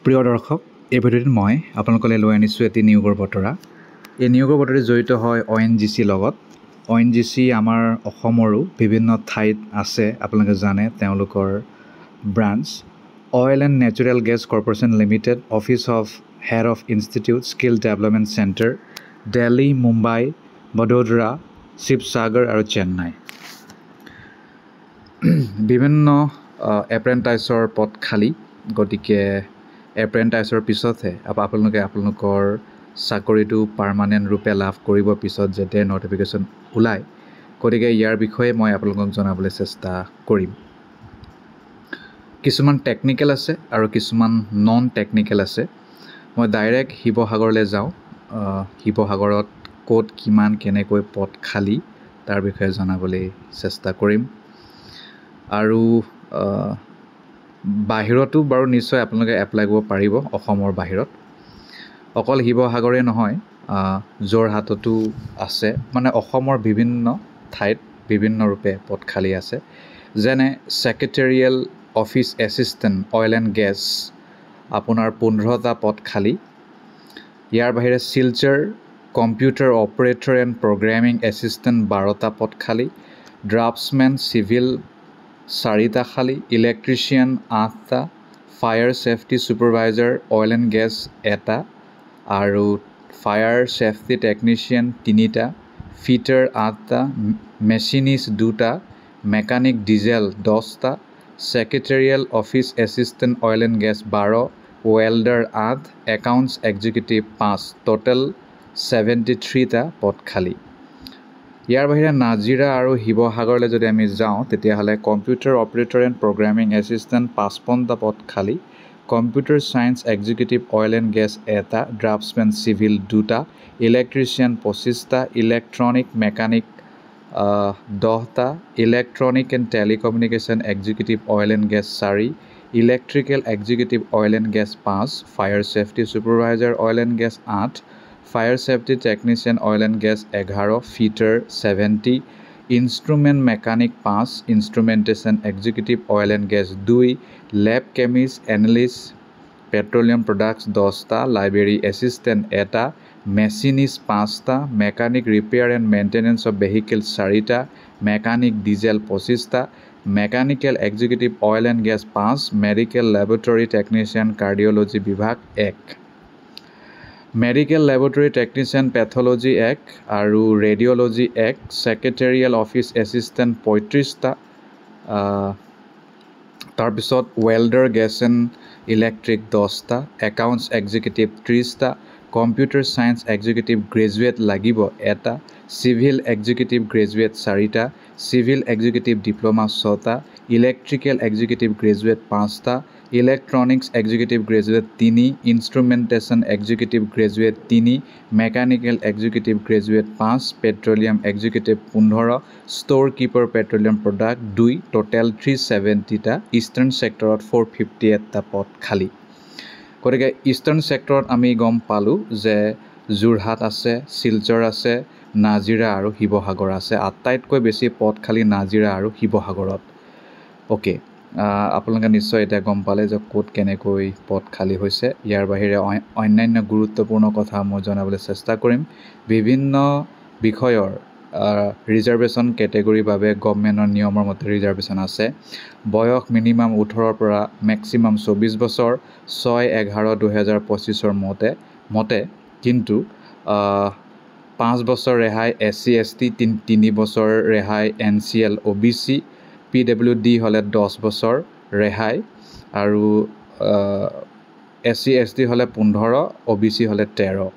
প্ৰিয় দৰ্শক, এই ভিডিঅ'টোত মই আপোনালোকলৈ লৈ আনিছোঁ এটি নিয়োগৰ বতৰা। এই নিয়োগৰ বতৰাটো জড়িত হয় ONGC লগত। ONGC আমাৰ অসমৰো বিভিন্ন ঠাইত আছে, আপোনালোকে জানে তেওঁলোকৰ branch. Oil and natural gas corporation limited, office of head of institute skill development centre, Delhi, Mumbai, Vadodara, Sivasagar আৰু চেন্নাই। বিভিন্ন এপ্ৰেণ্টাইছৰ পদ খালী, গতিকে এপ্ৰেণ্টাইছৰ পিছতহে আপোনালোকৰ চাকৰিটো পাৰ্মানেণ্ট ৰূপে লাভ কৰিব পিছত যেতিয়া ন'টিফিকেশ্যন ওলায়। গতিকে ইয়াৰ বিষয়ে মই আপোনালোকক জনাবলৈ চেষ্টা কৰিম। কিছুমান টেকনিকেল আছে আৰু কিছুমান নন টেকনিকেল আছে। মই ডাইৰেক্ট শিৱসাগৰলৈ যাওঁ। শিৱসাগৰত ক'ত কিমান কেনেকৈ পদ খালী তাৰ বিষয়ে জনাবলৈ চেষ্টা কৰিম। আৰু বাহিৰতো বাৰু নিশ্চয় আপোনালোকে এপ্লাই কৰিব পাৰিব, অসমৰ বাহিৰত। অকল শিৱসাগৰে নহয়, যোৰহাটতো আছে, মানে অসমৰ বিভিন্ন ঠাইত বিভিন্ন ৰূপে পদ খালী আছে। যেনে secretarial office assistant oil and gas আপোনাৰ 15টা পদ খালী। ইয়াৰ বাহিৰে Silchar computer operator and programming assistant 12টা পদ খালী। ড্ৰাফ্টছমেন চিভিল 4টা খালী। ইলেক্ট্ৰিচিয়ান 8টা। Fire safety supervisor oil and gas 1টা আৰু ফায়াৰ ছেফটি টেকনিচিয়ান 3টা। ফিটাৰ 8টা। মেচিনিষ্ট 2টা। মেকানিক ডিজেল 10টা। Secretarial office assistant oil and gas 12। Welder 8। Accounts executive 5। Total 73টা পদ খালী। ইয়াৰ বাহিৰে নাজিৰা আৰু শিৱসাগৰলৈ যদি আমি যাওঁ তেতিয়াহ'লে computer operator and programming assistant 55টা পদ খালী। Computer science executive oil and gas 1টা। ড্ৰাফ্টছমেন চিভিল 2টা। ইলেক্ট্ৰিচিয়ান 25টা। ইলেক্ট্ৰনিক মেকানিক 10টা। Electronic and telecommunication executive oil and gas 4। Electrical executive oil and gas 5। Fire safety supervisor oil and gas 8। Fire safety technician oil and gas 11। Fitter 70। Instrument mechanic 5। Instrumentation executive oil and gas 2। Lab chemist analyst petroleum products 10টা। Library assistant 1টা। Machinist 5টা। Mechanic repair and maintenance of vehicle 4টা। Mechanic diesel 25টা। Mechanical executive oil and gas 5। Medical laboratory technician cardiology বিভাগ 1। Medical laboratory technician pathology 1 আৰু radiology 1। Secretarial office assistant 35টা। তাৰপিছত welder gas and electric 10টা। Accounts executive 30টা। Computer science executive graduate লাগিব 1টা। চিভিল এক্সিকিউটিভ গ্ৰেজুৱেট 4টা। চিভিল এক্সিকিউটিভ ডিপ্ল'মা 6টা। ইলেক্ট্ৰিকেল এক্সিকিউটিভ গ্ৰেজুৱেট 5টা। Electronics executive graduate 3। Instrumentation executive graduate 3। Mechanical executive graduate 5। Petroleum executive 15। Store keeper petroleum product 2। Total 370টা। Eastern ছেক্টৰত 458টা পদ খালী। গতিকে ইষ্টাৰ্ণ ছেক্টৰত আমি গম পালোঁ যে যোৰহাট আছে, শিলচৰ আছে, নাজিৰা আৰু শিৱসাগৰ আছে। আটাইতকৈ বেছি পদ খালী নাজিৰা আৰু শিৱসাগৰত। অ'কে, আপোনালোকে নিশ্চয় এতিয়া গম পালে যে ক'ত কেনেকৈ পদ খালী হৈছে। ইয়াৰ বাহিৰে অন্যান্য গুৰুত্বপূৰ্ণ কথা মই জনাবলৈ চেষ্টা কৰিম। বিভিন্ন বিষয়ৰ ৰিজাৰ্ভেশ্যন কেটেগৰীৰ বাবে গভৰ্ণমেণ্টৰ নিয়মৰ মতে ৰিজাৰ্ভেশ্যন আছে। বয়স মিনিমাম 18ৰ পৰা মেক্সিমাম 24 বছৰ 6/11/2025 মতে কিন্তু 5 বছৰ ৰেহাই SC ST, 3 বছৰ ৰেহাই NCL OBC, PWD হ'লে 10 বছৰ ৰেহাই আৰু SC ST হ'লে 15, OBC হ'লে 13।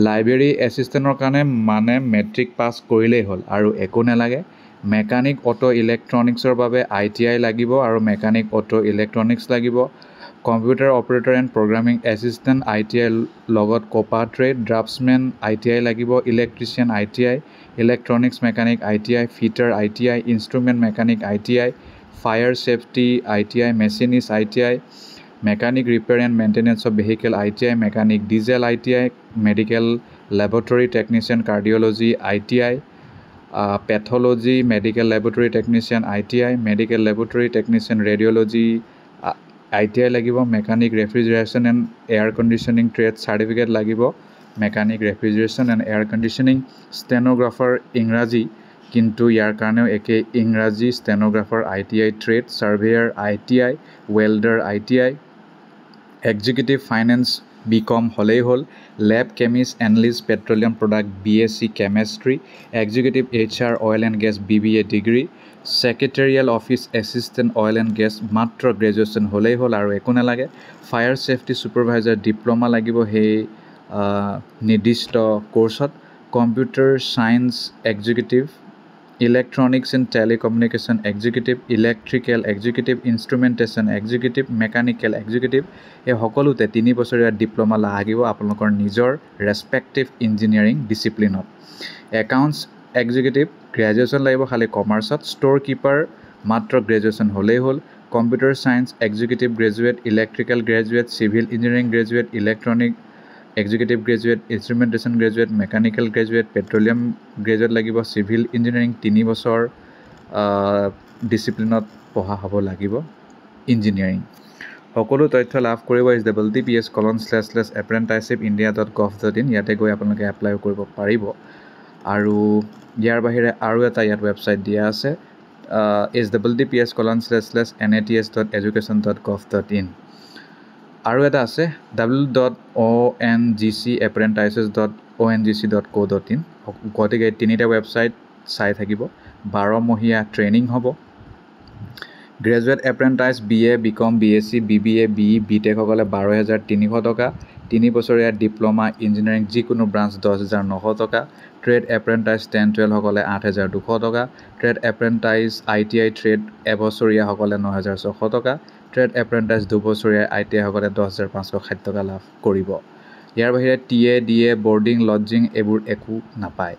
লাইব্ৰেৰী এছিষ্টেণ্টৰ কাৰণে মানে মেট্ৰিক পাছ কৰিলেই হ'ল আৰু একো নালাগে। মেকানিক অটো ইলেক্ট্ৰনিক্সৰ বাবে ITI লাগিব আৰু মেকানিক অটো ইলেক্ট্ৰনিক্স লাগিব। Computer operator and programming assistant ITI লগত কোপা ট্ৰেড। ড্ৰাফ্টছমেন ITI লাগিব। Electrician ITI। Electronics mechanic ITI। Fitter ITI। Instrument mechanic ITI। Fire safety ITI। Machinist ITI। Mechanic repair and maintenance of vehicle ITI। Mechanic diesel ITI। Medical laboratory technician cardiology ITI। pathology, medical laboratory technician ITI, medical laboratory technician radiology ITI লাগিব, mechanic refrigeration and air conditioning trade certificate লাগিব, mechanic refrigeration and air conditioning, stenographer ইংৰাজী, কিন্তু ইয়াৰ কাৰণেও একে ইংৰাজী, stenographer ITI trade, surveyor ITI, welder ITI, executive finance BCom হ'লেই হ'ল, lab chemist analyst petroleum product BSc chemistry, executive HR oil and gas BBA degree, secretarial office assistant oil and gas মাত্ৰ graduation হ'লেই হ'ল আৰু একো নালাগে। Fire safety supervisor diploma লাগিব সেই নিৰ্দিষ্ট কৰ্চত, computer science executive, electronics and telecommunication executive, electrical executive, instrumentation executive, mechanical executive, এই সকলোতে 3 বছৰীয়া ডিপ্ল'মা লাগিব আপোনালোকৰ নিজৰ ৰেচপেক্টিভ ইঞ্জিনিয়াৰিং ডিচিপ্লিনত। একাউণ্টছ এক্সিকিউটিভ গ্ৰেজুৱেশ্যন লাগিব খালি কমাৰ্চত, ষ্ট'ৰ কিপাৰ মাত্ৰ গ্ৰেজুৱেশ্যন হ'লেই হ'ল, computer science executive graduate, electrical graduate, civil engineering graduate, electronic executive graduate, instrumentation graduate, mechanical graduate, petroleum graduate লাগিব, চিভিল ইঞ্জিনিয়াৰিং 3 বছৰ ডিচিপ্লিনত পঢ়া হ'ব লাগিব ইঞ্জিনিয়াৰিং। সকলো তথ্য লাভ কৰিব https://apprenticeshipindia.gov.in, ইয়াতে গৈ আপোনালোকে এপ্লাই কৰিব পাৰিব। আৰু ইয়াৰ বাহিৰে আৰু এটা ইয়াত ৱেবছাইট দিয়া আছে https://nats.education.gov.in, আৰু এটা আছে www.ongcapprentices.ongc.co.in। গতিকে 3টা ৱেবছাইট চাই থাকিব। 12মহীয়া ট্ৰেইনিং হ'ব। Graduate apprentice BA BCom BSc BBA BE BTech সকলে 12,300 টকা, 3 বছৰীয়া ডিপ্ল'মা ইঞ্জিনিয়াৰিং যিকোনো ব্ৰাঞ্চ 10,900 টকা, ট্ৰেড এপ্ৰেণ্টাইজ 10-12 সকলে 8,200 টকা, ট্ৰেড এপ্ৰেণ্টাইজ ITI ট্ৰেড এবছৰীয়া সকলে 9,600 টকা, ট্ৰেড এপ্ৰেণ্টাইজ 2 বছৰীয়া ITI সকলে 10,560 টকা লাভ কৰিব। ইয়াৰ বাহিৰে TA DA বৰ্ডিং লডজিং এইবোৰ একো নাপায়।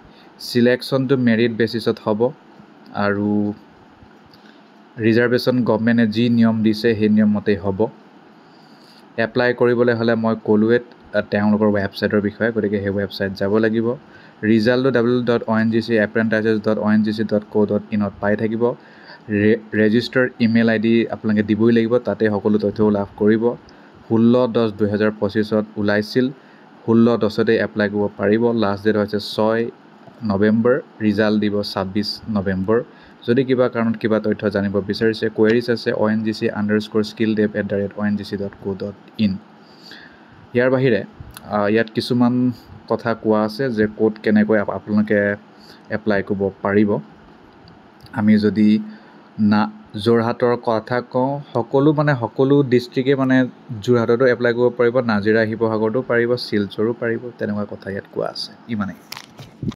চিলেকশ্যনটো মেৰিট বেচিছত হ'ব আৰু ৰিজাৰ্ভেশ্যন গভৰ্ণমেণ্টে যি নিয়ম দিছে সেই নিয়ম মতেই হ'ব। এপ্লাই কৰিবলৈ হ'লে মই ক'লোৱে তেওঁলোকৰ ৱেবছাইটৰ বিষয়ে, গতিকে সেই ৱেবছাইট যাব লাগিব। ৰিজাল্টটো www.ongcapprentices.ongc.co.in পাই থাকিব। ৰেজিষ্টাৰ্ড ইমেইল ID আপোনালোকে দিবই লাগিব, তাতে সকলো তথ্যও লাভ কৰিব। 16/10/2025 ওলাইছিল, 16/10 এপ্লাই কৰিব পাৰিব। লাষ্ট ডেট হৈছে 6 নৱেম্বৰ, ৰিজাল্ট দিব 26 নৱেম্বৰ। যদি কিবা কাৰণত কিবা তথ্য জানিব বিচাৰিছে, কুৱেৰিজ আছে ongc_skilldev@ongc.co.in। ইয়াৰ বাহিৰে ইয়াত কিছুমান কথা কোৱা আছে যে ক'ত কেনেকৈ আপোনালোকে এপ্লাই কৰিব পাৰিব। আমি যদি যোৰহাটৰ কথা কওঁ, সকলো ডিষ্ট্ৰিক্টে যোৰহাটতো এপ্লাই কৰিব পাৰিব, নাজিৰা শিৱসাগৰতো পাৰিব, শিলচৰো পাৰিব, তেনেকুৱা কথা ইয়াত কোৱা আছে। ইমানেই।